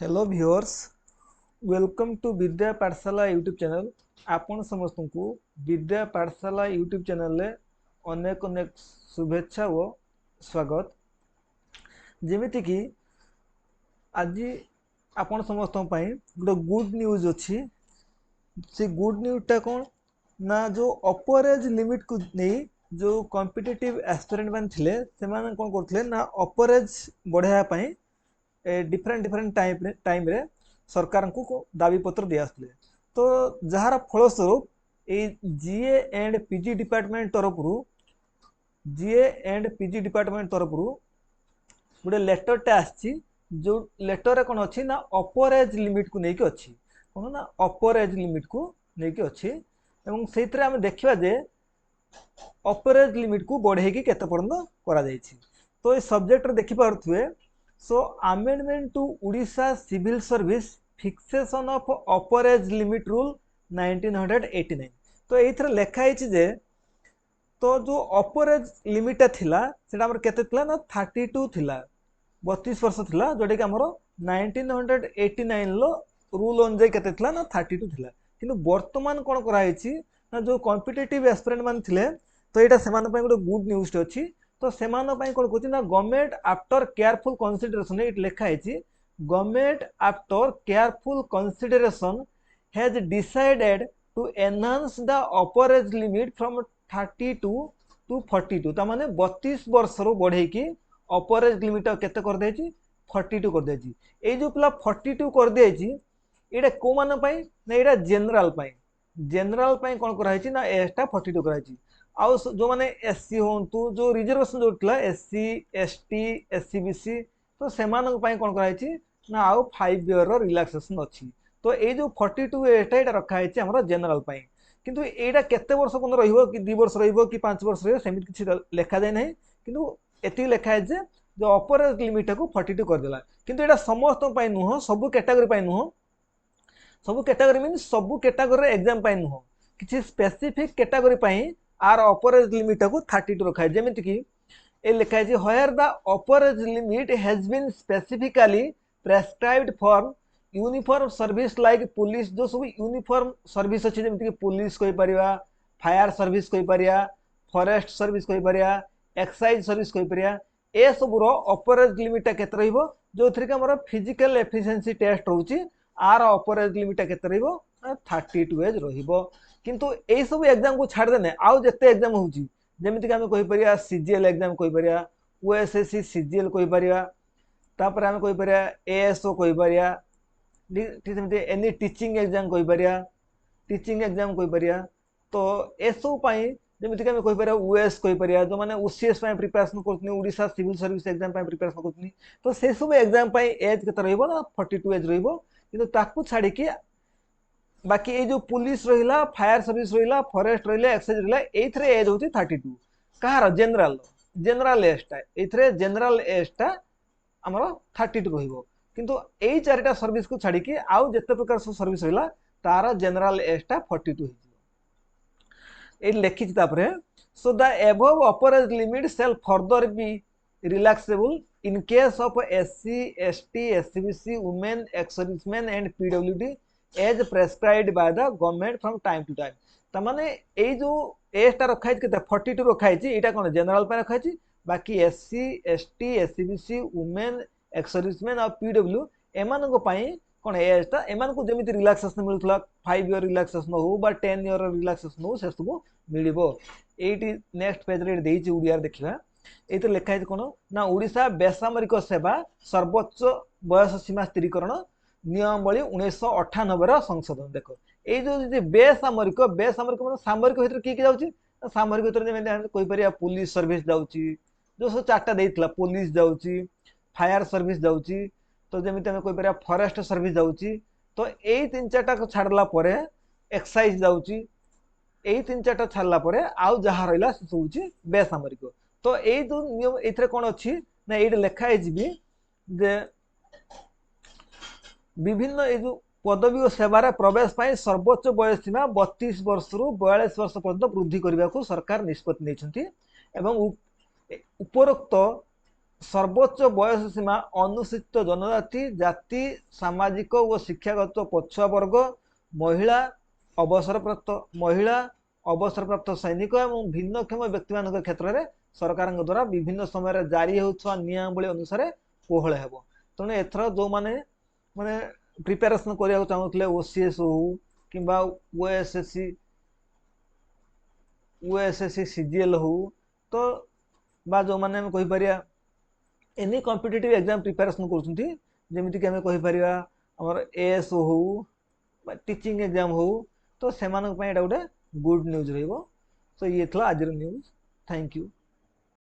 Hello viewers, welcome to विद्या पाठशाला YouTube channel. आपण समस्त को विद्या पाठशाला यूट्यूब चैनल रे अनेक अनेक शुभेच्छा और स्वागत। जेमिति कि आज आपण समस्त गोटे गुड न्यूज अच्छी। से गुड न्यूजटा कौन ना, जो अपर एज लिमिट को नहीं जो कॉम्पिटिटिव एस्पिरेंट मान थिले सेमाने कौन करथिले ना अपर एज बढ़ाया डिफरेंट डिफरेंट टाइम रे सरकार को दाबी पत्र दिया तो जार फलस्वरूप ये जीए एंड पीजी डिपार्टमेंट तरफ गोटे लेटरटे आसी जो लेटर कौन अच्छी ना अपर एज लिमिट को लेकिन अच्छी कौन ना अपर एज लिमिट को लेकिन अच्छी से देखा जे अपर एज लिमिट को बढ़े केते पर्यंत करा जायछि। तो ये सब्जेक्ट देखि पारुथुए। So amendment to Orissa civil service fixation of upper age limit rule 1989। तो ये लिखाई जे तो जो अपर एज लिमिटा थिला सेटा हमर केते थिला ना 32 थिला, 32 वर्ष थिला, जोटा कि हमर 1989 लो रूल अनुसार केते थिला ना 32 थिला। किंतु वर्तमान कोन करा हिची ना जो कॉम्पिटिटिव एस्पिरेंट मान थिले तो एटा सेमान पय गोटे गुड न्यूज अछि। तो सेमान पय कोन कहछि ना government after careful consideration it लिखा हिची government after careful consideration has decided to enhance the upper age limit from 32 to 42। ता माने 32 वर्ष रो बढ़े की अपर एज लिमिट केते कर देछि 42 कर देछि। ए जो पिला 42 कर देछि एटा को मान पय ना एटा जनरल पय कोन करा हिची ना एटा 42 करा हिची। आउ जो माने एससी होंतु जो रिजर्वेशन जो थिला एससी एसटी एससीबीसी तो सेमान पय कोन करा हिची ना आउ 5 इयर रो रिलैक्सेशन अछि। तो ए जो 42 एटा रखा हिची हमर जनरल पय। किंतु एटा केते वर्ष पन रहिबो कि 2 वर्ष रहिबो कि 5 वर्ष रहिबो सेमित किछि लेखा जाय नै। किंतु एति लेखा है जे जो अपर एज लिमिट को 42 कर देला। किंतु एटा समस्त पय नुह, सब कैटेगरी पय नुह। सब कैटेगरी मीन सब कैटेगरी एग्जाम पय नुह, किछि स्पेसिफिक कैटेगरी पय आर अपर एज लिमिट को 32 रखा है। जेमिति कि ए लिखा है where the upper age limit has been specifically prescribed for uniform service like police. जो सब यूनिफॉर्म सर्विस अच्छी जमीक पुलिस कही पारिया, फायर सर्विस कही पारिया, फॉरेस्ट सर्विस कही पारिया, एक्साइज सर्विस कही पारिया। ए सब रो अपर एज लिमिट केते रहइबो जो थ्री का हमर फिजिकल एफिशिएंसी टेस्ट रहउची आर अपर एज लिमिट केते रहइबो 32 एज रहइबो। किंतु ए सब एग्जाम को छाड़ देने आउ जते एग्जाम होउची जेमिति कि हम कहि पारिया सीजीएल एग्जाम कहि पारिया, ओएसएससी सीजीएल कहि पारिया, तापर हम कहि पारिया एएसओ कहि पारिया, एनी टीचिंग एग्जाम कहि पारिया, टीचिंग एग्जाम कहि पारिया। तो एसो पई जेमिति कि हम कहि पारिया ओएस कहि पारिया जो माने ओसीएस पई प्रिपरेशन करथनि, ओडिसा सिविल सर्विस एग्जाम पई प्रिपरेशन करथनि। तो से सब एग्जाम पई एज केते रहइबो ना 42 एज रहइबो। किंतु ताकू छाडी कि बाकी ए जो पुलिस रहिला, फायर सर्विस रहिला, फॉरेस्ट रहिला, एक्साइज रहिला एथरे एज होती 32। कहार जनरल जनरल एजटा एथरे जनरल एजटा हमर 32 रहिबो। किंतु एई चारिटा सर्विस को छाडी कि आउ जते प्रकार सर्विस रहिला तार जनरल एजटा 42 हो जिवो। ए लेखि तापरे so the above upper age limit shall further be relaxable in case of SC ST SCBC women ex serviceman and PWD as prescribed by the government from time to time. त माने ए जो एजटा रखा है केते 42 रखा है एटा कोन जनरल पे रखा है। बाकी SC ST SCBC women ex serviceman और पीडब्ल्यू एमान को पई कोन एजटा एमान को जेमिति रिलैक्सेशन मिलुतला 5 इयर रिलैक्सेशन हो बा 10 इयर रिलैक्सेशन हो से सब मिलिबो। एटी नेक्स्ट पेज रे देइछि उडिया देखिबा। एते लिखा है कोन ना ओडिशा बेसामरिक सेवा सर्वोच्च बयस सीमा स्थिरीकरण नियमावली 1998 रा संशोधन। देखो ए जो बेसामरिक माने सामरिक भीतर की जाउची सामरिक भीतर जेमे कोइ परिया पुलिस सर्विस जाउची जो सब चारटा देइतला पुलिस जाउची, फायर सर्विस जाउची, तो जेमिति हम कोइ परिया फॉरेस्ट सर्विस जाउची। तो एई तीन चारटा को छाडला परे एक्साइज जाउची, एई तीन चारटा छाडला परे आउ जहा रहिला से होउची बेसामरिक। तो एई जो नियम एथरे कोन अछि ना एई लेखा है जिबी जे विभिन्न ए जो पदवी और सेवार प्रवेश पाई सर्वोच्च बयस सीमा 32 वर्ष रु 42 वर्ष पर्यंत वृद्धि करने को सरकार निष्पत्ति नहीं एवं उपरोक्त सर्वोच्च बयस सीमा अनुसूचित जनजाति जाति सामाजिक और शिक्षागत पछुआ वर्ग महिला अवसरप्राप्त सैनिक और भिन्नक्षम व्यक्ति मान क्षेत्र में सरकार द्वारा विभिन्न समय जारी होता नियमावली अनुसार कोहल हेब तेणु एथर जो मैंने माने प्रिपेरेसन करने चाहूले ओसीएस हो कि ओएसएससी ओएसएससी सीजीएल हो तो बा जो मैंने कहि परिया एनी कॉम्पिटिटिव एग्जाम प्रिपेरेसन करमती आम कहीपर आमर एएस हो टीचिंग एग्जाम हो तो से गोटे गुड न्यूज रही। तो ये था आज न्यूज। Thank you.